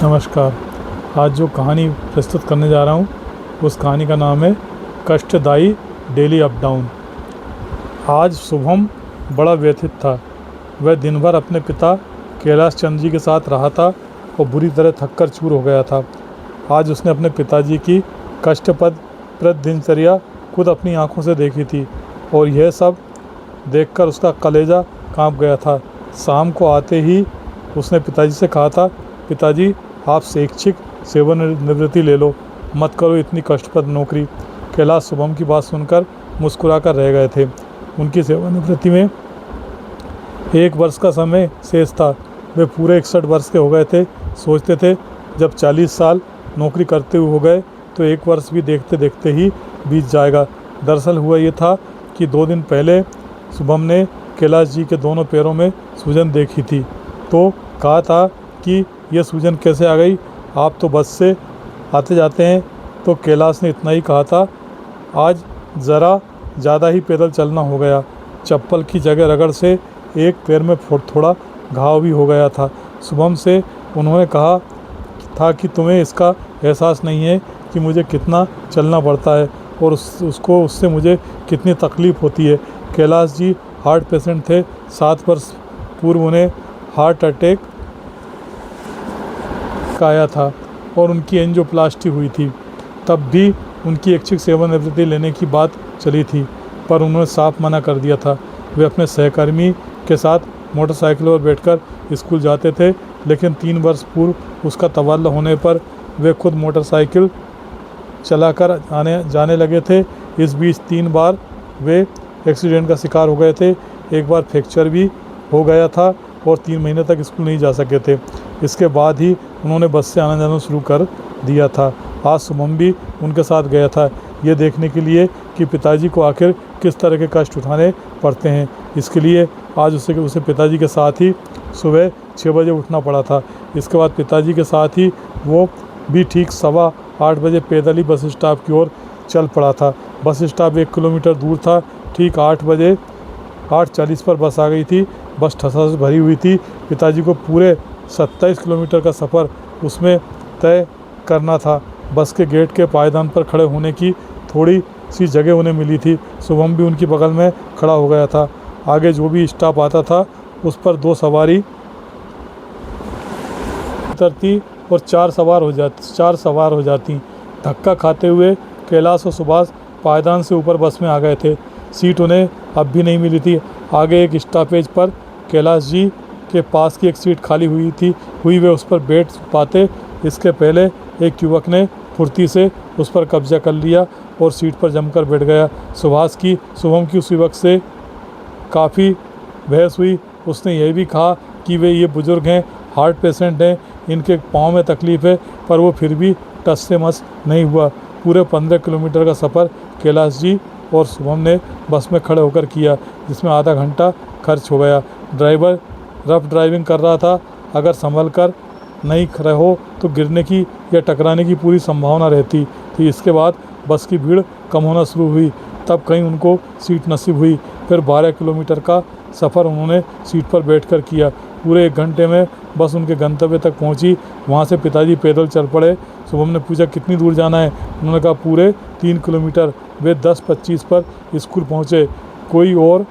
नमस्कार। आज जो कहानी प्रस्तुत करने जा रहा हूँ उस कहानी का नाम है कष्टदायी डेली अप डाउन। आज शुभम बड़ा व्यथित था। वह दिन भर अपने पिता कैलाश चंद्र जी के साथ रहा था और बुरी तरह थककर चूर हो गया था। आज उसने अपने पिताजी की कष्टप्रद दिनचर्या खुद अपनी आंखों से देखी थी और यह सब देखकर उसका कलेजा कांप गया था। शाम को आते ही उसने पिताजी से कहा था, पिताजी आप शैक्षिक सेवानिवृत्ति ले लो, मत करो इतनी कष्टप्रद नौकरी। कैलाश शुभम की बात सुनकर मुस्कुराकर रह गए थे। उनकी सेवानिवृत्ति में 1 वर्ष का समय शेष था। वे पूरे 61 वर्ष के हो गए थे। सोचते थे जब 40 साल नौकरी करते हुए हो गए तो 1 वर्ष भी देखते देखते ही बीत जाएगा। दरअसल हुआ ये था कि 2 दिन पहले शुभम ने कैलाश जी के दोनों पैरों में सूजन देखी थी, तो कहा था कि यह सूजन कैसे आ गई, आप तो बस से आते जाते हैं। तो कैलाश ने इतना ही कहा था, आज ज़रा ज़्यादा ही पैदल चलना हो गया। चप्पल की जगह रगड़ से एक पैर में थोड़ा घाव भी हो गया था। शुभम से उन्होंने कहा था कि तुम्हें इसका एहसास नहीं है कि मुझे कितना चलना पड़ता है और उससे मुझे कितनी तकलीफ़ होती है। कैलाश जी हार्ट पेशेंट थे। 7 वर्ष पूर्व उन्हें हार्ट अटैक का आया था और उनकी एंजियोप्लास्टी हुई थी। तब भी उनकी ऐच्छिक सेवानिवृत्ति लेने की बात चली थी, पर उन्होंने साफ मना कर दिया था। वे अपने सहकर्मी के साथ मोटरसाइकिल पर बैठकर स्कूल जाते थे, लेकिन 3 वर्ष पूर्व उसका तबादला होने पर वे खुद मोटरसाइकिल चलाकर जाने लगे थे। इस बीच 3 बार वे एक्सीडेंट का शिकार हो गए थे। एक बार फ्रैक्चर भी हो गया था और 3 महीने तक स्कूल नहीं जा सके थे। इसके बाद ही उन्होंने बस से आना जाना शुरू कर दिया था। आज शुभम भी उनके साथ गया था, ये देखने के लिए कि पिताजी को आखिर किस तरह के कष्ट उठाने पड़ते हैं। इसके लिए आज उसे पिताजी के साथ ही सुबह 6 बजे उठना पड़ा था। इसके बाद पिताजी के साथ ही वो भी ठीक 8:15 बजे पैदल ही बस स्टॉप की ओर चल पड़ा था। बस स्टॉप 1 किलोमीटर दूर था। ठीक 8:40 पर बस आ गई थी। बस ठसाठस भरी हुई थी। पिताजी को पूरे 27 किलोमीटर का सफ़र उसमें तय करना था। बस के गेट के पायदान पर खड़े होने की थोड़ी सी जगह उन्हें मिली थी। शुभम भी उनकी बगल में खड़ा हो गया था। आगे जो भी स्टॉप आता था उस पर 2 सवारी उतरती और 4 सवार हो जाती। धक्का खाते हुए कैलाश और सुभाष पायदान से ऊपर बस में आ गए थे। सीट उन्हें अब भी नहीं मिली थी। आगे एक स्टॉपेज पर कैलाश जी के पास की एक सीट खाली हुई वे उस पर बैठ पाते, इसके पहले एक युवक ने फुर्ती से उस पर कब्जा कर लिया और सीट पर जमकर बैठ गया। शुभम की उस युवक से काफ़ी बहस हुई। उसने यह भी कहा कि ये बुज़ुर्ग हैं, हार्ट पेशेंट हैं, इनके पाँव में तकलीफ़ है, पर वो फिर भी टस से मस नहीं हुआ। पूरे 15 किलोमीटर का सफ़र कैलाश जी और शुभम ने बस में खड़े होकर किया, जिसमें आधा घंटा खर्च हो गया। ड्राइवर रफ ड्राइविंग कर रहा था। अगर संभल कर नहीं रहो तो गिरने की या टकराने की पूरी संभावना रहती थी। इसके बाद बस की भीड़ कम होना शुरू हुई। तब कहीं उनको सीट नसीब हुई। फिर 12 किलोमीटर का सफ़र उन्होंने सीट पर बैठकर किया। पूरे 1 घंटे में बस उनके गंतव्य तक पहुंची। वहां से पिताजी पैदल चल पड़े। शुभम ने पूछा, कितनी दूर जाना है? उन्होंने कहा, पूरे 3 किलोमीटर। वे 10:25 पर स्कूल पहुंचे। कोई और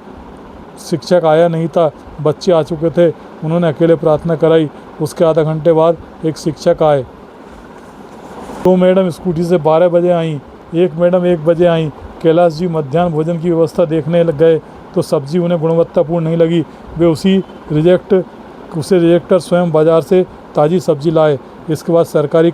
शिक्षक आया नहीं था, बच्चे आ चुके थे। उन्होंने अकेले प्रार्थना कराई। उसके आधा घंटे बाद एक शिक्षक आए। 2 मैडम स्कूटी से 12 बजे आईं, 1 मैडम 1 बजे आईं। कैलाश जी मध्याह्न भोजन की व्यवस्था देखने लग गए तो सब्जी उन्हें गुणवत्तापूर्ण नहीं लगी। वे उसे रिजेक्टर स्वयं बाजार से ताज़ी सब्जी लाए। इसके बाद सरकारी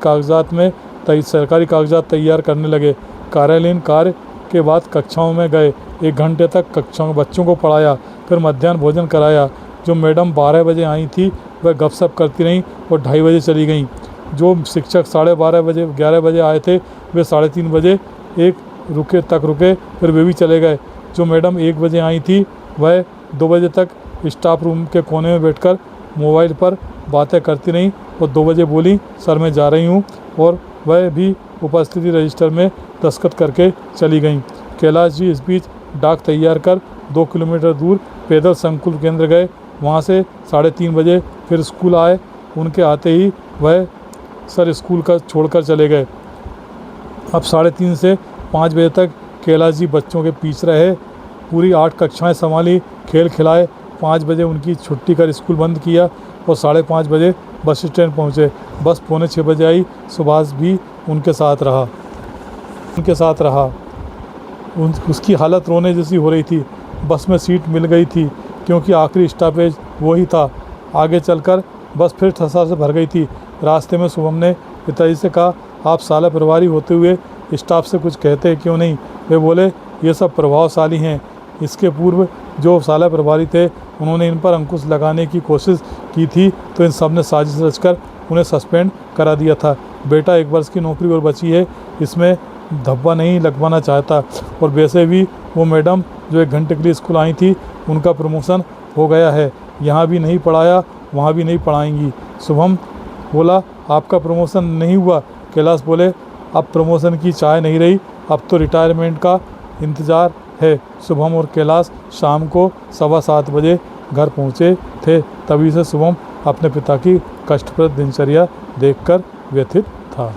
कागजात तैयार करने लगे। कार्यालयीन कार्य के बाद कक्षाओं में गए। 1 घंटे तक कक्षाओं में बच्चों को पढ़ाया, फिर मध्याह्न भोजन कराया। जो मैडम 12 बजे आई थी वह गपशप करती रहीं और 2:30 बजे चली गईं। जो शिक्षक 11:30 बजे आए थे वे 3:30 बजे रुके, फिर वे भी चले गए। जो मैडम 1 बजे आई थी वह 2 बजे तक स्टाफ रूम के कोने में बैठकर मोबाइल पर बातें करती रहीं और 2 बजे बोली, सर मैं जा रही हूँ, और वह भी उपस्थिति रजिस्टर में दस्तखत करके चली गईं। कैलाश जी इस बीच डाक तैयार कर 2 किलोमीटर दूर पैदल संकुल केंद्र गए। वहाँ से 3:30 बजे फिर स्कूल आए। उनके आते ही वह सर स्कूल का छोड़कर चले गए। अब 3:30 से 5 बजे तक कैलाश जी बच्चों के पीछे रहे। पूरी 8 कक्षाएं संभाली, खेल खिलाए। 5 बजे उनकी छुट्टी कर स्कूल बंद किया और 5:30 बजे बस स्टैंड पहुँचे। बस 5:45 बजे आई। सुभाष भी उनके साथ रहा। उसकी हालत रोने जैसी हो रही थी। बस में सीट मिल गई थी क्योंकि आखिरी स्टॉपेज वही था। आगे चलकर बस फिर ठसा से भर गई थी। रास्ते में शुभम ने पिताजी से कहा, आप साला प्रभारी होते हुए स्टाफ से कुछ कहते क्यों नहीं? वे बोले, ये सब प्रभावशाली हैं। इसके पूर्व जो साला प्रभारी थे उन्होंने इन पर अंकुश लगाने की कोशिश की थी, तो इन सब ने साजिश रचकर उन्हें सस्पेंड करा दिया था। बेटा 1 वर्ष की नौकरी और बची है, इसमें धब्बा नहीं लगवाना चाहता। और वैसे भी वो मैडम जो 1 घंटे के लिए स्कूल आई थी, उनका प्रमोशन हो गया है। यहाँ भी नहीं पढ़ाया, वहाँ भी नहीं पढ़ाएंगी। शुभम बोला, आपका प्रमोशन नहीं हुआ? कैलाश बोले, अब प्रमोशन की चाह नहीं रही, अब तो रिटायरमेंट का इंतज़ार है। शुभम और कैलाश शाम को 7:15 बजे घर पहुँचे थे। तभी से शुभम अपने पिता की कष्टप्रद दिनचर्या देखकर व्यथित था।